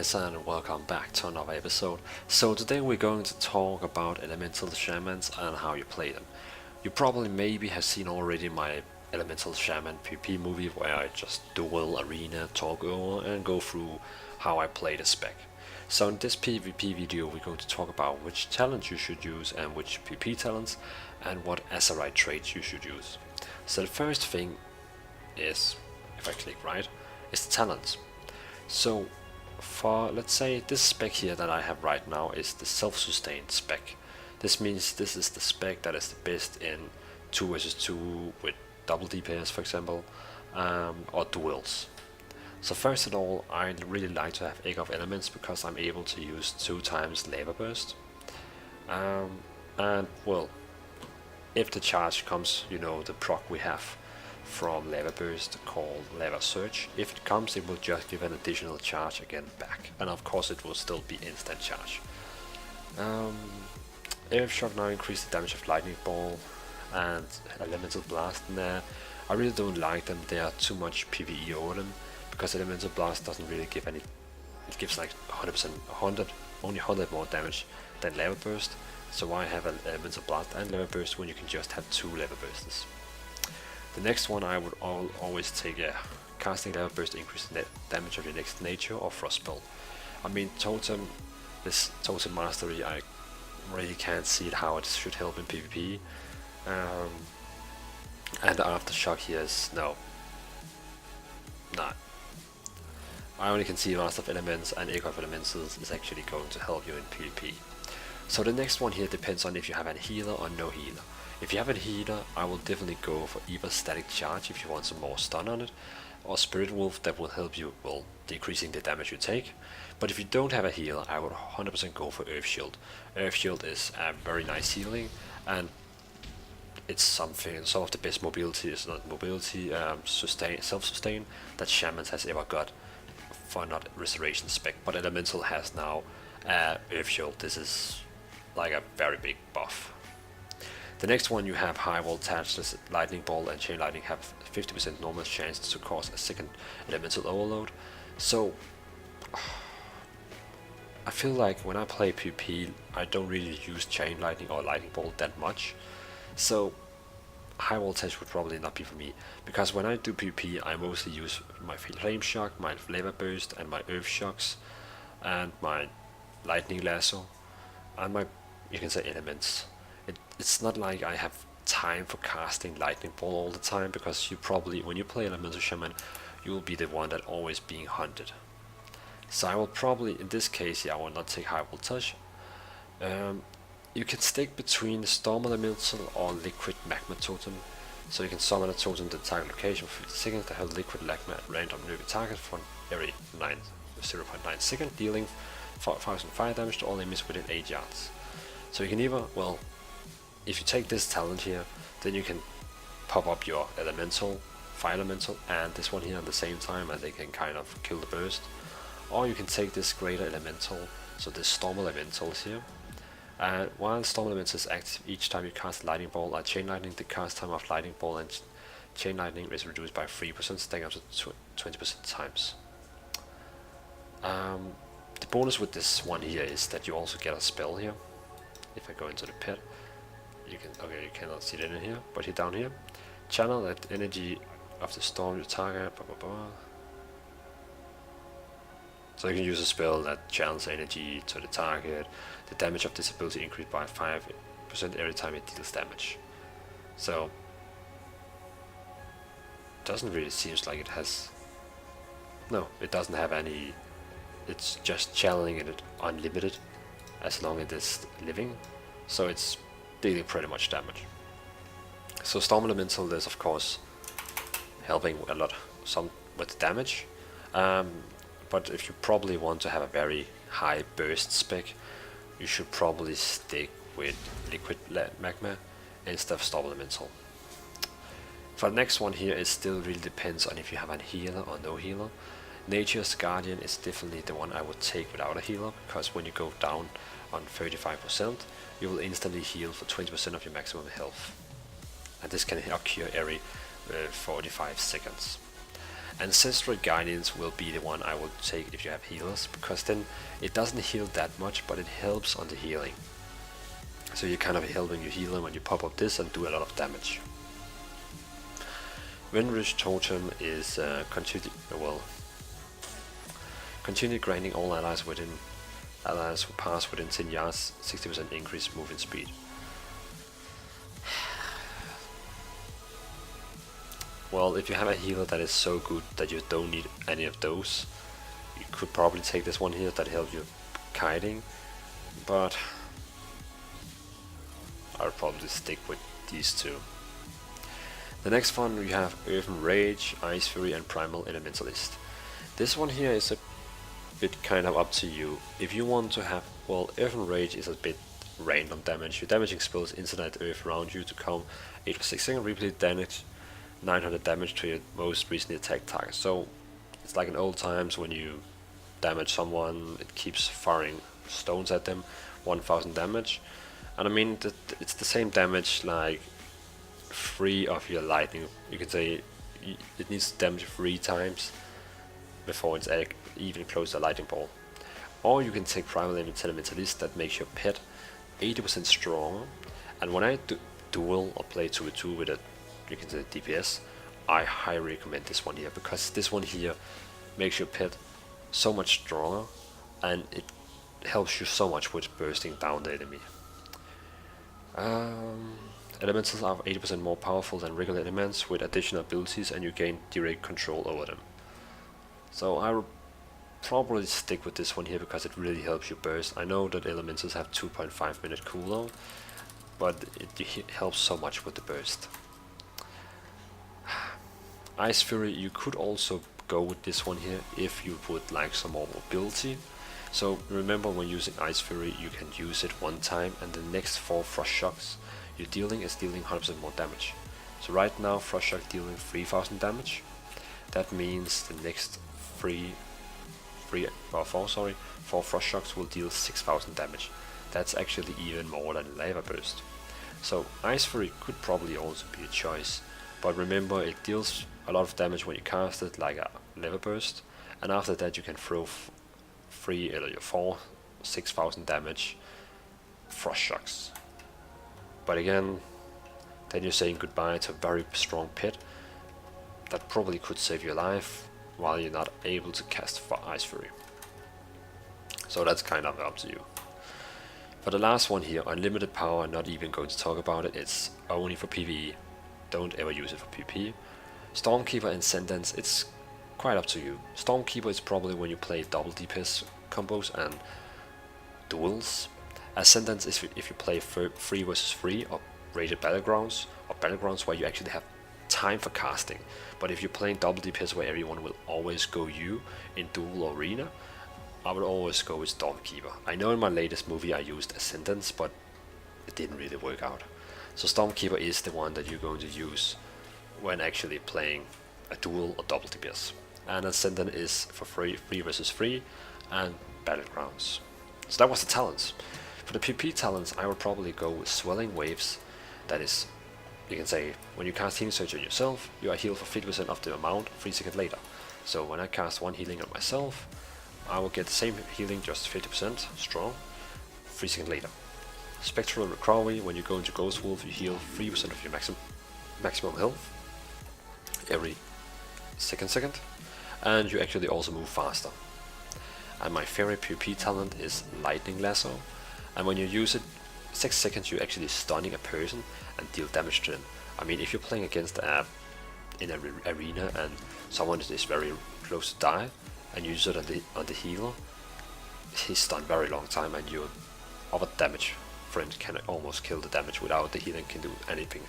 guys, and welcome back to another episode. So today we're going to talk about elemental shamans and how you play them. You probably maybe have seen already my elemental shaman PvP movie where I just duel arena, talk over and go through how I play the spec. So in this PvP video we're going to talk about which talents you should use and which PvP talents and what Azerite traits you should use. So the first thing is, if I click right, is the talents. So for, let's say, this spec here that I have right now is the self-sustained spec. This means this is the spec that is the best in 2 vs 2 with double DPS, for example, or duels. So first of all, I really like to have Egg of Elements because I'm able to use 2 times Lava Burst. And well, if the charge comes, you know, the proc we have from Lava Burst called Lava Surge. If it comes, it will just give an additional charge again back, and of course it will still be instant charge. Earth Shock now increase the damage of Lightning Ball and Elemental Blast in there. I really don't like them, they are too much PvE over them, because Elemental Blast doesn't really give any, it gives like 100%, only 100 more damage than Lava Burst. So why have an Elemental Blast and Lava Burst when you can just have 2 Lava Bursts? The next one I would always take casting Lava Burst increase the net damage of your next nature or frost spell. I mean, Totem, this Totem Mastery, I really can't see how it should help in PvP. And the Aftershock here is no. Nah. I only can see Master of Elements, and Echo of Elementals is actually going to help you in PvP. So the next one here depends on if you have a healer or no healer. If you have a healer, I will definitely go for either Static Charge if you want some more stun on it, or Spirit Wolf that will help you, well, decreasing the damage you take. But if you don't have a healer, I would 100% go for Earth Shield. Earth Shield is a very nice healing, and it's some of the best mobility, is not mobility, self-sustain that Shamans has ever got for not Restoration spec, but Elemental has now Earth Shield. This is like a very big buff. The next one you have High Voltage, Lightning Ball and Chain Lightning have 50% normal chance to cause a second elemental overload. So I feel like when I play PvP I don't really use Chain Lightning or Lightning Ball that much. So High Voltage would probably not be for me, because when I do PvP I mostly use my Flame Shock, my Lava Burst and my Earth Shocks and my Lightning Lasso and my, you can say, elements. It's not like I have time for casting Lightning Ball all the time, because you probably, when you play Elemental Shaman, you will be the one that always being hunted. So I will probably, in this case, I will not take High Voltage. You can stick between the Storm Elemental or Liquid Magma Totem. So you can summon a totem to the target location for 50 seconds that has Liquid Magma at random near the target for every 0.9 seconds, dealing 4,000 fire damage to all enemies within 8 yards. So you can either, well, if you take this talent here, then you can pop up your elemental, fire elemental, and this one here at the same time, and they can kind of kill the burst. Or you can take this greater elemental, so this storm elementals here. And while storm elemental is active, each time you cast lightning ball or chain lightning, the cast time of lightning ball and chain lightning is reduced by 3%, stacking up to 20% times. The bonus with this one here is that you also get a spell here. If I go into the pit, you can, okay, you cannot see it in here, but here down here, channel that energy of the storm you target, blah, blah, blah. So you can use a spell that channels energy to the target. The damage of this ability increased by 5% every time it deals damage. So doesn't really seems like it has, no, it doesn't have any, it's just channeling it unlimited as long as it is living, so it's dealing pretty much damage. So Storm Elemental is of course helping a lot with damage, but if you probably want to have a very high burst spec, you should probably stick with Liquid Magma instead of Storm Elemental. For the next one here, it still really depends on if you have a healer or no healer. Nature's Guardian is definitely the one I would take without a healer, because when you go down on 35%, you will instantly heal for 20% of your maximum health. And this can occur every 45 seconds. Ancestral Guardians will be the one I will take if you have healers, because then it doesn't heal that much, but it helps on the healing. So you're kind of helping your healer when you pop up this and do a lot of damage. Windrush Totem is continue grinding all allies who pass within 10 yards, 60% increase movement speed. Well, if you have a healer that is so good that you don't need any of those, you could probably take this one here that helps you kiting, but I would probably stick with these two. The next one we have Earthen Rage, Ice Fury and Primal Elementalist. This one here is a bit kind of up to you. If you want to have, well, Earthen Rage is a bit random damage. Your damaging spells incinate earth around you to come 8 per 6 second, repeat damage 900 damage to your most recently attacked target. So it's like in old times when you damage someone, it keeps firing stones at them, 1000 damage. And I mean, it's the same damage like 3 of your lightning. You can say it needs to damage 3 times before it's even close to a lightning ball. Or you can take Primal Elementalist that makes your pet 80% stronger. And when I duel or play 2v2 with a, you can say DPS, I highly recommend this one here, because this one here makes your pet so much stronger and it helps you so much with bursting down the enemy. Elementals are 80% more powerful than regular elements with additional abilities, and you gain direct control over them. So I will probably stick with this one here because it really helps you burst. I know that elementals have 2.5 minute cooldown, but it helps so much with the burst. Ice Fury, you could also go with this one here if you would like some more mobility. So remember, when using Ice Fury you can use it one time, and the next 4 Frost Shocks you're dealing is dealing 100% more damage. So right now Frost Shock dealing 3000 damage. That means the next 4 Frost Shocks will deal 6000 damage. That's actually even more than Lava Burst. So Ice Fury could probably also be a choice, but remember, it deals a lot of damage when you cast it, like a Lava Burst, and after that you can throw 6000 damage Frost Shocks. But again, then you're saying goodbye to a very strong pet that probably could save your life while you're not able to cast for Ice Fury. So that's kind of up to you. For the last one here, Unlimited Power, I'm not even going to talk about it, it's only for PvE. Don't ever use it for PvP. Stormkeeper and Sentence, it's quite up to you. Stormkeeper is probably when you play double DPS combos and duels. Ascendance is if you play 3 versus 3 or rated battlegrounds, or battlegrounds where you actually have time for casting. But if you're playing double DPS where everyone will always go you in duel or arena, I would always go with Stormkeeper. I know in my latest movie I used Ascendance, but it didn't really work out. So Stormkeeper is the one that you're going to use when actually playing a duel or double DPS. And Ascendant is for 3 versus 3 and battlegrounds. So that was the talents. For the PvP talents, I would probably go with Swelling Waves. That is, you can say, when you cast Healing Surge on yourself, you are healed for 50% of the amount 3 seconds later. So when I cast 1 healing on myself, I will get the same healing, just 50% strong, 3 seconds later. Spectral Recovery, when you go into Ghost Wolf, you heal 3% of your maximum health every second, and you actually also move faster. And my favorite PvP talent is Lightning Lasso, and when you use it 6 seconds you're actually stunning a person and deal damage to them. I mean, if you're playing against in an arena and someone is very close to die and you use it on the healer, he's stunned very long time, and your other damage friend can almost kill the damage without the healing can do anything,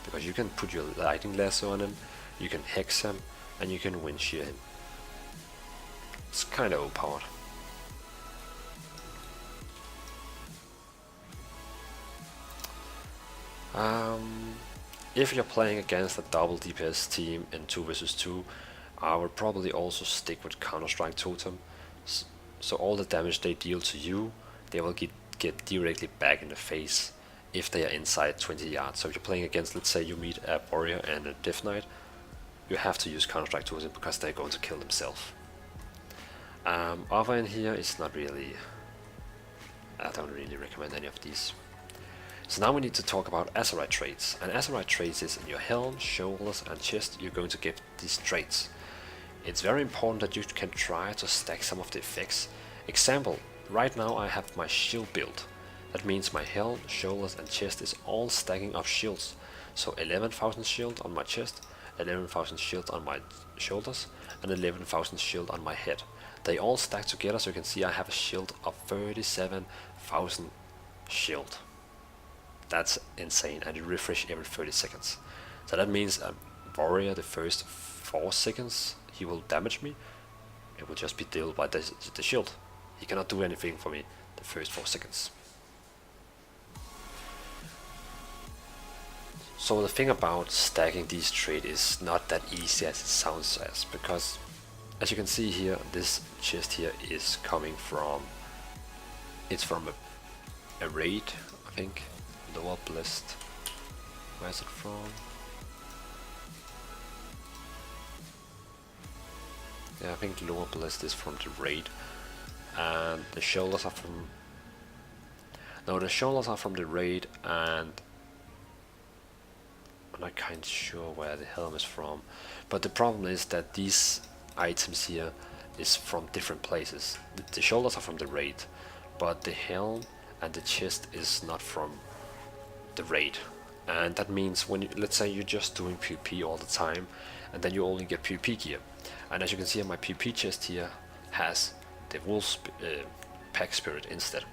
because you can put your Lightning Lasso on him, you can hex him, and you can wind shear him. It's kind of overpowered. If you're playing against a double DPS team in 2 versus 2, I would probably also stick with Counter-Strike Totem. So all the damage they deal to you, they will get directly back in the face if they are inside 20 yards. So if you're playing against, let's say you meet a Warrior and a Death Knight, you have to use Counter-Strike towards him because they're going to kill themselves. Over in here is not really, I don't really recommend any of these. So now we need to talk about Azerite traits, and Azerite traits is in your helm, shoulders and chest. You're going to get these traits. It's very important that you can try to stack some of the effects. Example, right now I have my shield build. That means my helm, shoulders and chest is all stacking up shields. So 11,000 shield on my chest, 11,000 shield on my shoulders, and 11,000 shield on my head. They all stack together, so you can see I have a shield of 37,000 shield. That's insane, and you refresh every 30 seconds. So that means a warrior, the first 4 seconds he will damage me, it will just be dealt by the shield. He cannot do anything for me the first 4 seconds. So the thing about stacking these traits is not that easy as it sounds as, because as you can see here, this chest here is coming from, it's from a raid, I think, lower blessed. Where is it from? Yeah, I think lower blessed is from the raid, and the shoulders are from, no, the shoulders are from the raid, and I'm not kind of sure where the helm is from. But the problem is that these items here is from different places. The shoulders are from the raid, but the helm and the chest is not from the raid. And that means when you, let's say you're just doing PvP all the time, and then you only get PvP gear. And as you can see, my PvP chest here has the wolf pack spirit instead,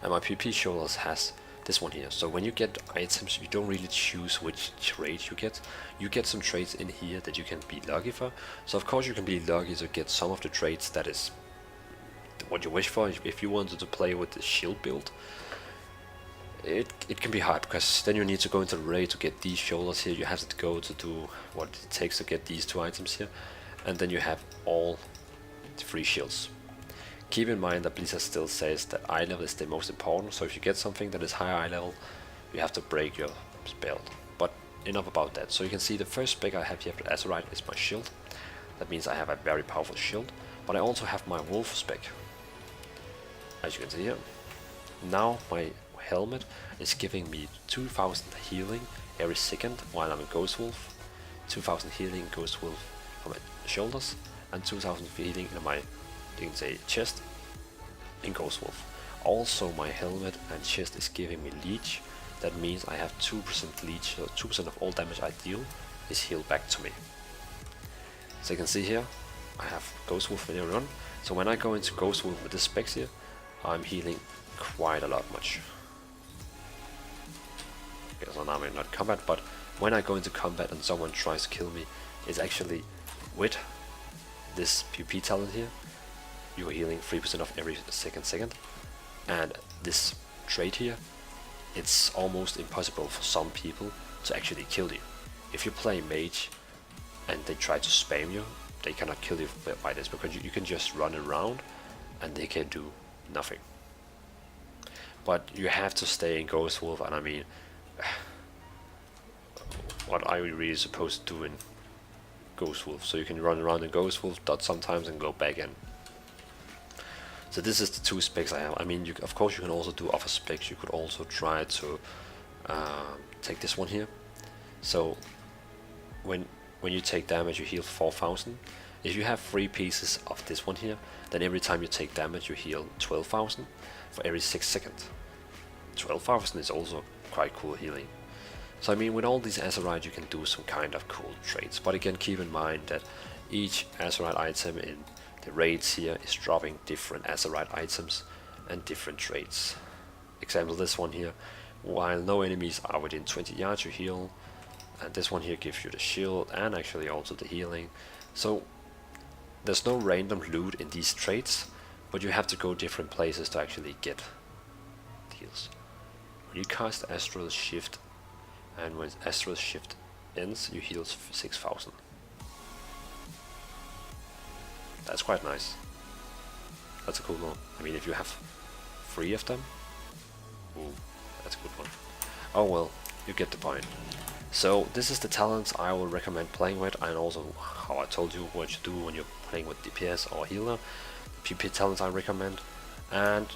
and my PvP shoulders has this one here. So when you get items, you don't really choose which trait you get. You get some traits in here that you can be lucky for. So of course you can be lucky to get some of the traits that is what you wish for. If you wanted to play with the shield build, it can be hard, because then you need to go into the raid to get these shoulders here. You have to go to do what it takes to get these 2 items here, and then you have all 3 shields. Keep in mind that Blizzard still says that eye level is the most important, so if you get something that is higher eye level, you have to break your spell. But enough about that. So you can see the first spec I have here for Azerite is my shield. That means I have a very powerful shield, but I also have my wolf spec, as you can see here. Now my helmet is giving me 2000 healing every second while I'm in Ghost Wolf, 2000 healing in Ghost Wolf on my shoulders, and 2000 healing in my, you can say, chest in Ghost Wolf. Also my helmet and chest is giving me leech. That means I have 2% leech, so 2% of all damage I deal is healed back to me. So you can see here, I have Ghost Wolf in every run. So when I go into Ghost Wolf with this specs here, I'm healing quite a lot much. Okay, so now I'm not combat, but when I go into combat and someone tries to kill me, it's actually with this PvP talent here, you are healing 3% of every second, and this trait here, it's almost impossible for some people to actually kill you. If you play mage and they try to spam you, they cannot kill you by this, because you can just run around and they can do nothing. But you have to stay in Ghost Wolf, and I mean, what are we really supposed to do in Ghost Wolf? So you can run around in Ghost Wolf, dot sometimes, and go back in. So this is the 2 specs I have. I mean, of course you can also do other specs. You could also try to take this one here. So when you take damage, you heal 4000. If you have 3 pieces of this one here, then every time you take damage, you heal 12,000 for every 6 seconds. 12,000 is also quite cool healing. So I mean, with all these Azerite you can do some kind of cool traits, but again keep in mind that each Azerite item in the raids here is dropping different Azerite items and different traits. Example, this one here, while no enemies are within 20 yards you heal, and this one here gives you the shield and actually also the healing. So there's no random loot in these traits, but you have to go different places to actually get deals. When you cast Astral Shift, and when Astral Shift ends, you heal 6000. That's quite nice. That's a cool one. I mean, if you have 3 of them, ooh, that's a good one. Oh well, you get the point. So this is the talents I will recommend playing with, and also how I told you what you do when you're playing with DPS or healer. PvP talents I recommend. And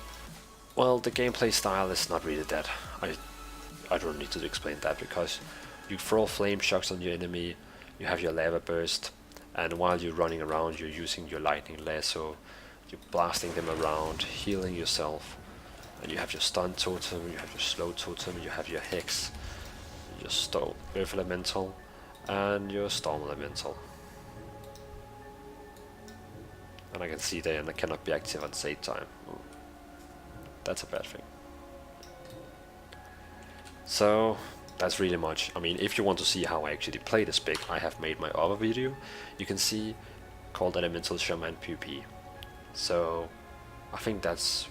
well, the gameplay style is not really that. I don't need to explain that, because you throw flame shocks on your enemy, you have your lava burst, and while you're running around you're using your lightning lasso, you're blasting them around, healing yourself, and you have your stun totem, you have your slow totem, you have your hex, your earth elemental, and your storm elemental. And I can see they cannot be active at the same time. Ooh, that's a bad thing. So that's really much. I mean, if you want to see how I actually play this spec, I have made my other video, you can see, called Ele Shaman PvP. So I think that's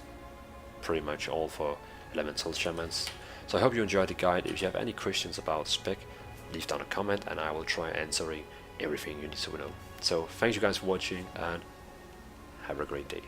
pretty much all for Elemental Shamans. So I hope you enjoyed the guide. If you have any questions about spec, leave down a comment and I will try answering everything you need to know. So thank you guys for watching and have a great day.